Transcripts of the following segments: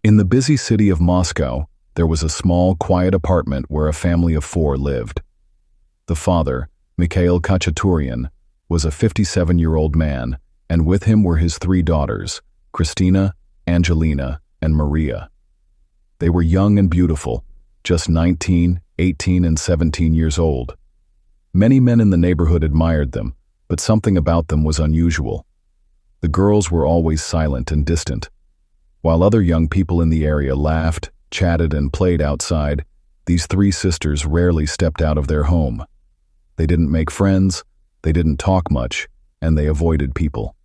In the busy city of Moscow, there was a small, quiet apartment where a family of four lived. The father, Mikhail Khachaturian, was a 57-year-old man, and with him were his three daughters, Christina, Angelina, and Maria. They were young and beautiful, just 19, 18, and 17 years old. Many men in the neighborhood admired them, but something about them was unusual. The girls were always silent and distant. While other young people in the area laughed, chatted, and played outside, these three sisters rarely stepped out of their home. They didn't make friends, they didn't talk much, and they avoided people.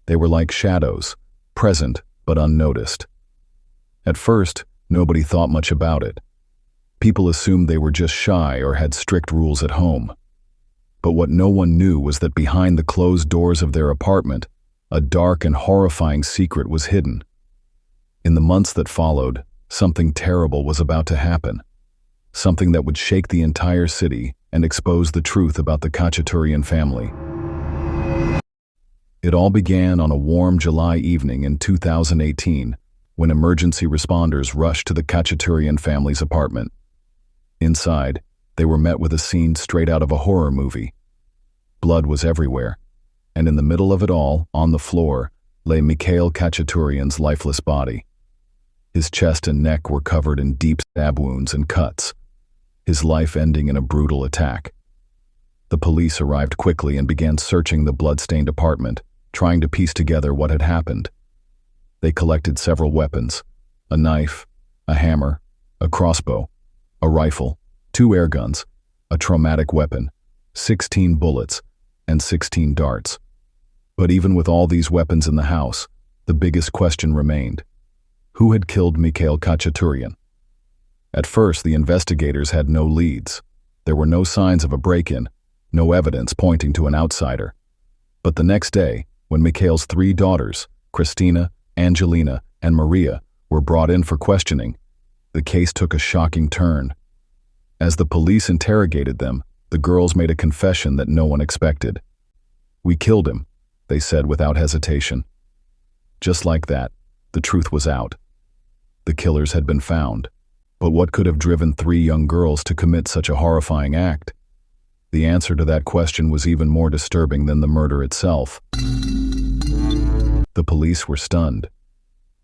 They were like shadows, present but unnoticed. At first, nobody thought much about it. People assumed they were just shy or had strict rules at home. But what no one knew was that behind the closed doors of their apartment, a dark and horrifying secret was hidden. In the months that followed, something terrible was about to happen. Something that would shake the entire city and expose the truth about the Khachaturian family. It all began on a warm July evening in 2018, when emergency responders rushed to the Khachaturian family's apartment. Inside, they were met with a scene straight out of a horror movie. Blood was everywhere, and in the middle of it all, on the floor, lay Mikhail Khachaturian's lifeless body. His chest and neck were covered in deep stab wounds and cuts, his life ending in a brutal attack. The police arrived quickly and began searching the blood-stained apartment, trying to piece together what had happened. They collected several weapons: a knife, a hammer, a crossbow, a rifle, 2 air guns, a traumatic weapon, 16 bullets, and 16 darts. But even with all these weapons in the house, the biggest question remained: who had killed Mikhail Khachaturian? At first, the investigators had no leads. There were no signs of a break-in, no evidence pointing to an outsider. But the next day, when Mikhail's 3 daughters, Christina, Angelina, and Maria, were brought in for questioning, the case took a shocking turn. As the police interrogated them, the girls made a confession that no one expected. "We killed him," they said without hesitation. Just like that, the truth was out. The killers had been found. But what could have driven 3 young girls to commit such a horrifying act? The answer to that question was even more disturbing than the murder itself. The police were stunned.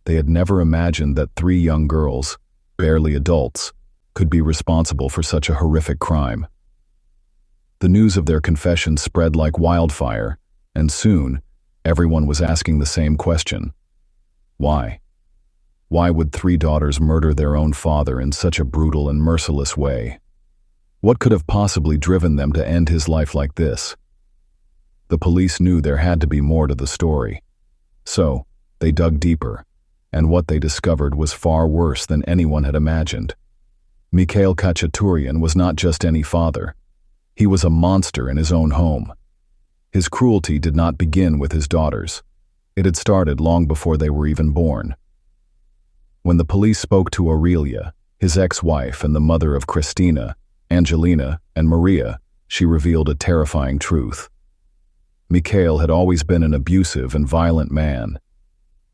They had never imagined that 3 young girls, barely adults, could be responsible for such a horrific crime. The news of their confession spread like wildfire, and soon, everyone was asking the same question: why? Why would 3 daughters murder their own father in such a brutal and merciless way? What could have possibly driven them to end his life like this? The police knew there had to be more to the story. So, they dug deeper, and what they discovered was far worse than anyone had imagined. Mikhail Khachaturian was not just any father. He was a monster in his own home. His cruelty did not begin with his daughters. It had started long before they were even born. When the police spoke to Aurelia, his ex-wife and the mother of Christina, Angelina, and Maria, she revealed a terrifying truth. Mikhail had always been an abusive and violent man.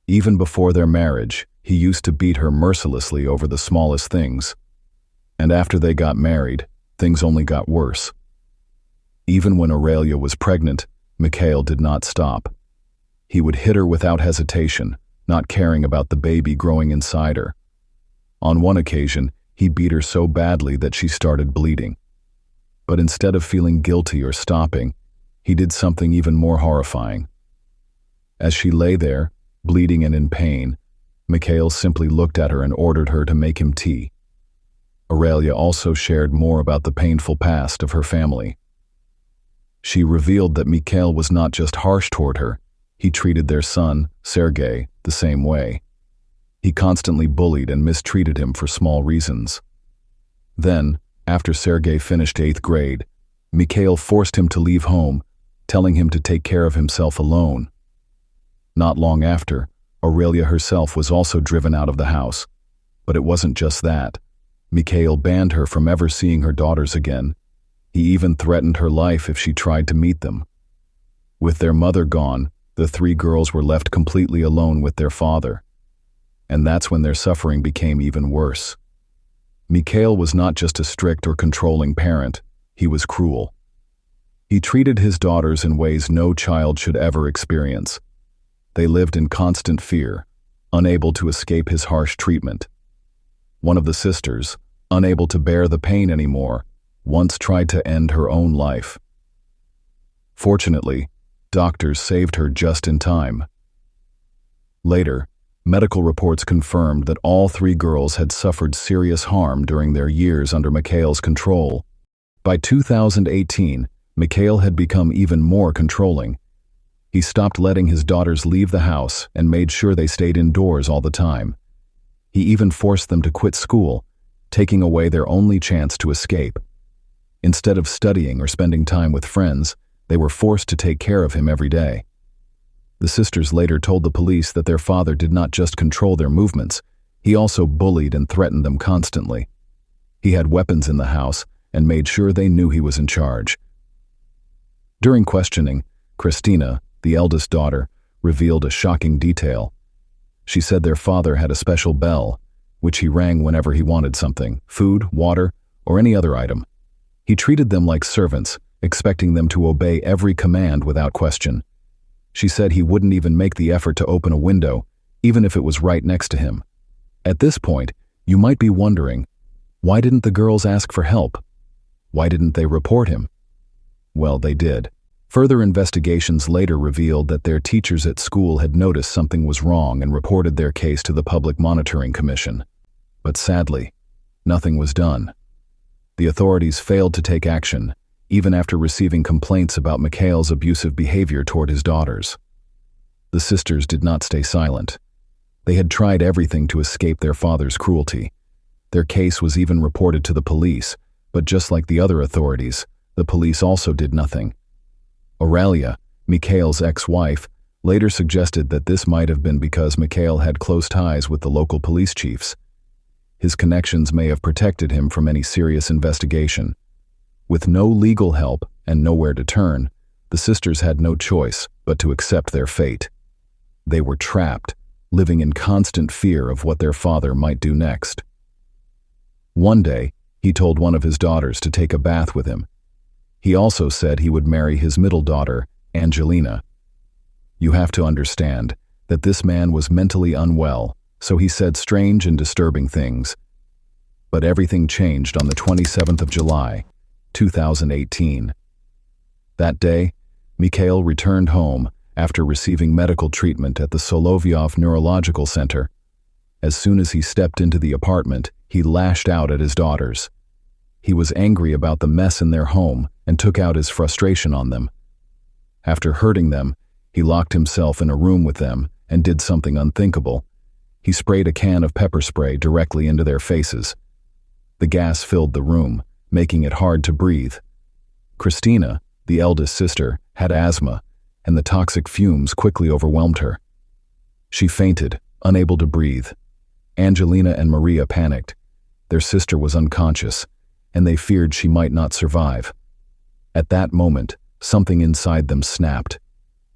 Even before their marriage, he used to beat her mercilessly over the smallest things. And after they got married, things only got worse. Even when Aurelia was pregnant, Mikhail did not stop. He would hit her without hesitation, not caring about the baby growing inside her. On one occasion, he beat her so badly that she started bleeding. But instead of feeling guilty or stopping, he did something even more horrifying. As she lay there, bleeding and in pain, Mikhail simply looked at her and ordered her to make him tea. Aurelia also shared more about the painful past of her family. She revealed that Mikhail was not just harsh toward her, he treated their son, Sergei, the same way. He constantly bullied and mistreated him for small reasons. Then, after Sergei finished 8th grade, Mikhail forced him to leave home, telling him to take care of himself alone. Not long after, Aurelia herself was also driven out of the house. But it wasn't just that. Mikhail banned her from ever seeing her daughters again. He even threatened her life if she tried to meet them. With their mother gone, the 3 girls were left completely alone with their father. and that's when their suffering became even worse. Mikhail was not just a strict or controlling parent, he was cruel. He treated his daughters in ways no child should ever experience. They lived in constant fear, unable to escape his harsh treatment. One of the sisters, unable to bear the pain anymore, once tried to end her own life. Fortunately, doctors saved her just in time. Later, medical reports confirmed that all three girls had suffered serious harm during their years under Mikhail's control. By 2018, Mikhail had become even more controlling. He stopped letting his daughters leave the house and made sure they stayed indoors all the time. He even forced them to quit school, taking away their only chance to escape. Instead of studying or spending time with friends, they were forced to take care of him every day. The sisters later told the police that their father did not just control their movements, he also bullied and threatened them constantly. He had weapons in the house and made sure they knew he was in charge. During questioning, Christina, the eldest daughter, revealed a shocking detail. She said their father had a special bell, which he rang whenever he wanted something, food, water, or any other item. He treated them like servants, expecting them to obey every command without question. She said he wouldn't even make the effort to open a window, even if it was right next to him. At this point, you might be wondering, why didn't the girls ask for help? Why didn't they report him? Well, they did. Further investigations later revealed that their teachers at school had noticed something was wrong and reported their case to the Public Monitoring Commission. But sadly, nothing was done. The authorities failed to take action, even after receiving complaints about Mikhail's abusive behavior toward his daughters. The sisters did not stay silent. They had tried everything to escape their father's cruelty. Their case was even reported to the police, but just like the other authorities, the police also did nothing. Aurelia, Mikhail's ex-wife, later suggested that this might have been because Mikhail had close ties with the local police chiefs. His connections may have protected him from any serious investigation. With no legal help and nowhere to turn, the sisters had no choice but to accept their fate. They were trapped, living in constant fear of what their father might do next. One day, he told one of his daughters to take a bath with him. He also said he would marry his middle daughter, Angelina. You have to understand that this man was mentally unwell, so he said strange and disturbing things. But everything changed on the 27th of July, 2018. That day, Mikhail returned home after receiving medical treatment at the Solovyov Neurological Center. As soon as he stepped into the apartment, he lashed out at his daughters. He was angry about the mess in their home and took out his frustration on them. After hurting them, he locked himself in a room with them and did something unthinkable. He sprayed a can of pepper spray directly into their faces. The gas filled the room, making it hard to breathe. Christina, the eldest sister, had asthma, and the toxic fumes quickly overwhelmed her. She fainted, unable to breathe. Angelina and Maria panicked. Their sister was unconscious, and they feared she might not survive. At that moment, something inside them snapped.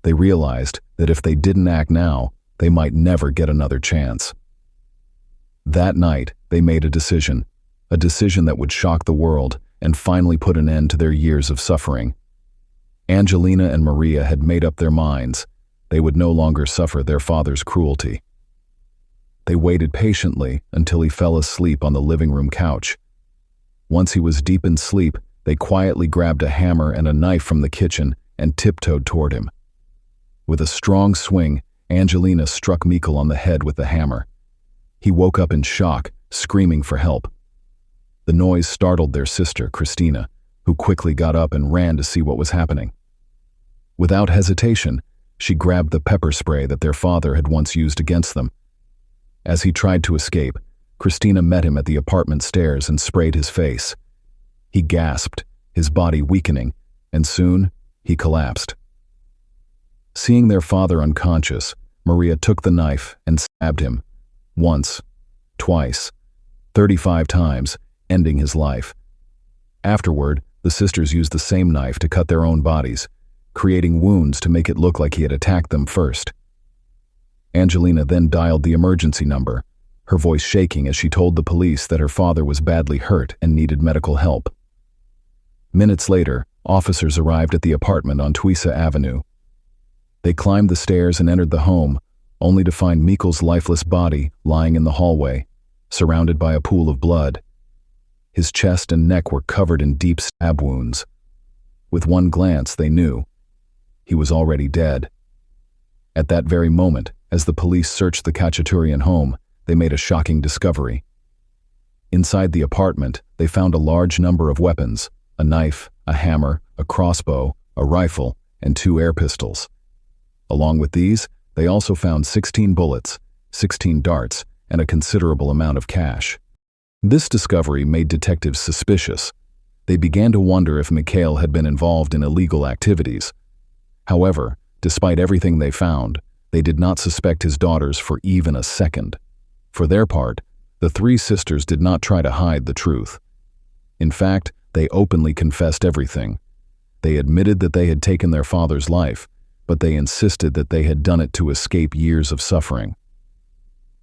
They realized that if they didn't act now, they might never get another chance. That night, they made a decision that would shock the world and finally put an end to their years of suffering. Angelina and Maria had made up their minds. They would no longer suffer their father's cruelty. They waited patiently until he fell asleep on the living room couch. Once he was deep in sleep, they quietly grabbed a hammer and a knife from the kitchen and tiptoed toward him. With a strong swing, Angelina struck Mikhail on the head with the hammer. He woke up in shock, screaming for help. The noise startled their sister, Christina, who quickly got up and ran to see what was happening. Without hesitation, she grabbed the pepper spray that their father had once used against them. As he tried to escape, Christina met him at the apartment stairs and sprayed his face. He gasped, his body weakening, and soon he collapsed. Seeing their father unconscious, Maria took the knife and stabbed him. Once, twice, 35 times, ending his life. Afterward, the sisters used the same knife to cut their own bodies, creating wounds to make it look like he had attacked them first. Angelina then dialed the emergency number, her voice shaking as she told the police that her father was badly hurt and needed medical help. Minutes later, officers arrived at the apartment on Tuisa Avenue. They climbed the stairs and entered the home, only to find Mikkel's lifeless body lying in the hallway, surrounded by a pool of blood. His chest and neck were covered in deep stab wounds. With one glance, they knew he was already dead. At that very moment, as the police searched the Khachaturian home, they made a shocking discovery. Inside the apartment, they found a large number of weapons: a knife, a hammer, a crossbow, a rifle, and 2 air pistols. Along with these, they also found 16 bullets, 16 darts, and a considerable amount of cash. This discovery made detectives suspicious. They began to wonder if Mikhail had been involved in illegal activities. However, despite everything they found, they did not suspect his daughters for even a second. For their part, the 3 sisters did not try to hide the truth. In fact, they openly confessed everything. They admitted that they had taken their father's life, but they insisted that they had done it to escape years of suffering.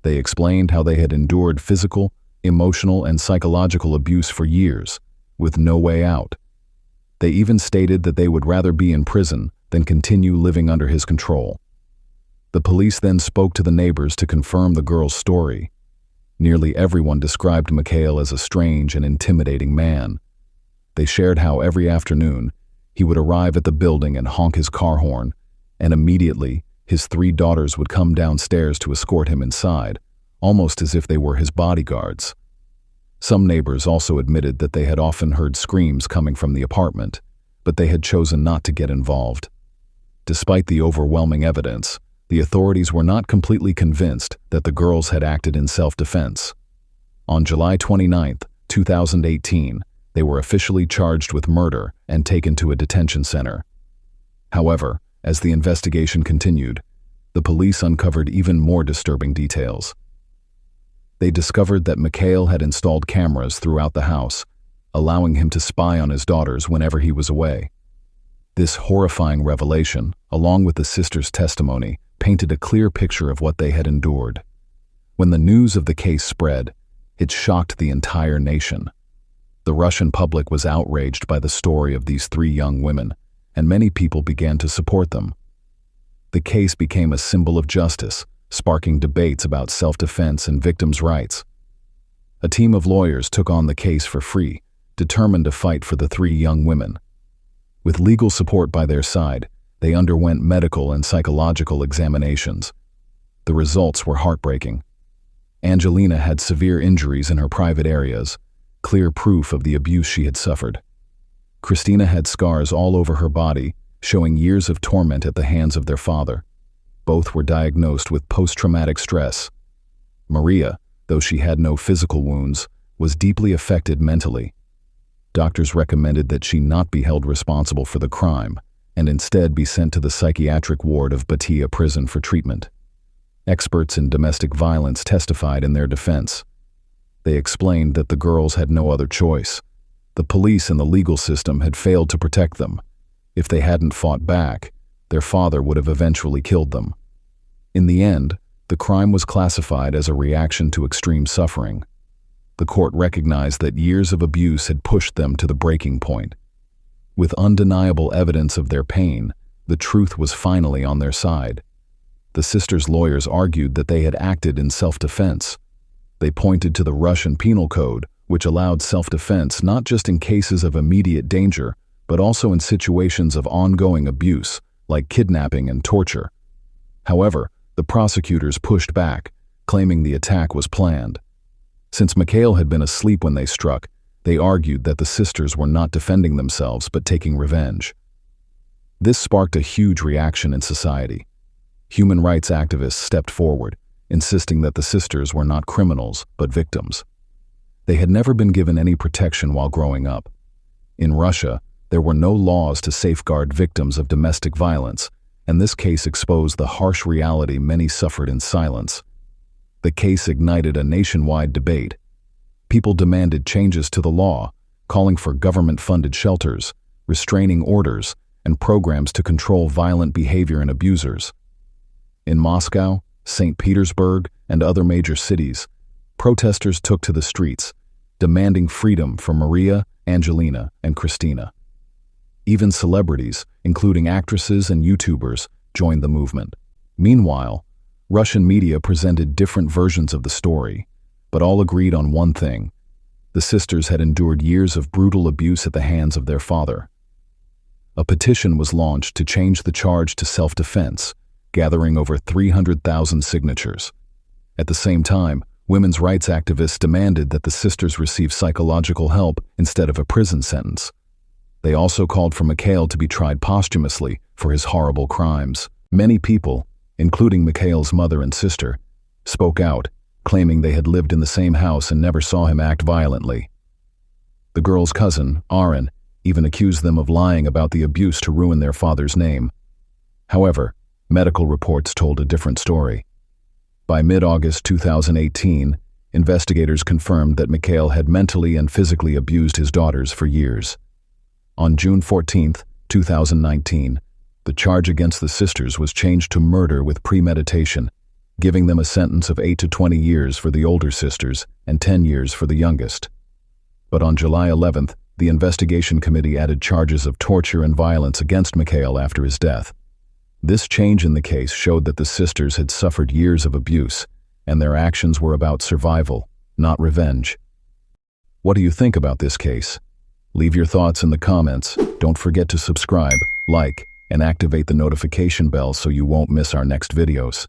They explained how they had endured physical, emotional, and psychological abuse for years, with no way out. They even stated that they would rather be in prison than continue living under his control. The police then spoke to the neighbors to confirm the girl's story. Nearly everyone described Mikhail as a strange and intimidating man. They shared how every afternoon he would arrive at the building and honk his car horn, and immediately his 3 daughters would come downstairs to escort him inside, almost as if they were his bodyguards. Some neighbors also admitted that they had often heard screams coming from the apartment, but they had chosen not to get involved. Despite the overwhelming evidence, the authorities were not completely convinced that the girls had acted in self-defense. On July 29, 2018, they were officially charged with murder and taken to a detention center. However, as the investigation continued, the police uncovered even more disturbing details. They discovered that Mikhail had installed cameras throughout the house, allowing him to spy on his daughters whenever he was away. This horrifying revelation, along with the sisters' testimony, painted a clear picture of what they had endured. When the news of the case spread, it shocked the entire nation. The Russian public was outraged by the story of these 3 young women, and many people began to support them. The case became a symbol of justice, sparking debates about self-defense and victims' rights. A team of lawyers took on the case for free, determined to fight for the 3 young women. With legal support by their side, they underwent medical and psychological examinations. The results were heartbreaking. Angelina had severe injuries in her private areas, clear proof of the abuse she had suffered. Christina had scars all over her body, showing years of torment at the hands of their father. Both were diagnosed with post-traumatic stress. Maria, though she had no physical wounds, was deeply affected mentally. Doctors recommended that she not be held responsible for the crime, and instead be sent to the psychiatric ward of Batia prison for treatment. Experts in domestic violence testified in their defense. They explained that the girls had no other choice. The police and the legal system had failed to protect them. If they hadn't fought back, their father would have eventually killed them. In the end, the crime was classified as a reaction to extreme suffering. The court recognized that years of abuse had pushed them to the breaking point. With undeniable evidence of their pain, the truth was finally on their side. The sisters' lawyers argued that they had acted in self-defense. They pointed to the Russian Penal Code, which allowed self-defense not just in cases of immediate danger, but also in situations of ongoing abuse, like kidnapping and torture. However, the prosecutors pushed back, claiming the attack was planned. Since Mikhail had been asleep when they struck, they argued that the sisters were not defending themselves but taking revenge. This sparked a huge reaction in society. Human rights activists stepped forward, insisting that the sisters were not criminals but victims. They had never been given any protection while growing up. In Russia, there were no laws to safeguard victims of domestic violence, and this case exposed the harsh reality many suffered in silence. The case ignited a nationwide debate. People demanded changes to the law, calling for government-funded shelters, restraining orders, and programs to control violent behavior in abusers. In Moscow, St. Petersburg, and other major cities, protesters took to the streets, demanding freedom for Maria, Angelina, and Christina. Even celebrities, including actresses and YouTubers, joined the movement. Meanwhile, Russian media presented different versions of the story, but all agreed on one thing: the sisters had endured years of brutal abuse at the hands of their father. A petition was launched to change the charge to self-defense, gathering over 300,000 signatures. At the same time, women's rights activists demanded that the sisters receive psychological help instead of a prison sentence. They also called for Mikhail to be tried posthumously for his horrible crimes. Many people, including Mikhail's mother and sister, spoke out, claiming they had lived in the same house and never saw him act violently. The girl's cousin, Aaron, even accused them of lying about the abuse to ruin their father's name. However, medical reports told a different story. By mid-August 2018, investigators confirmed that Mikhail had mentally and physically abused his daughters for years. On June 14, 2019, the charge against the sisters was changed to murder with premeditation, giving them a sentence of 8 to 20 years for the older sisters and 10 years for the youngest. But on July 11th, the investigation committee added charges of torture and violence against Mikhail after his death. This change in the case showed that the sisters had suffered years of abuse, and their actions were about survival, not revenge. What do you think about this case? Leave your thoughts in the comments. Don't forget to subscribe, like, and activate the notification bell so you won't miss our next videos.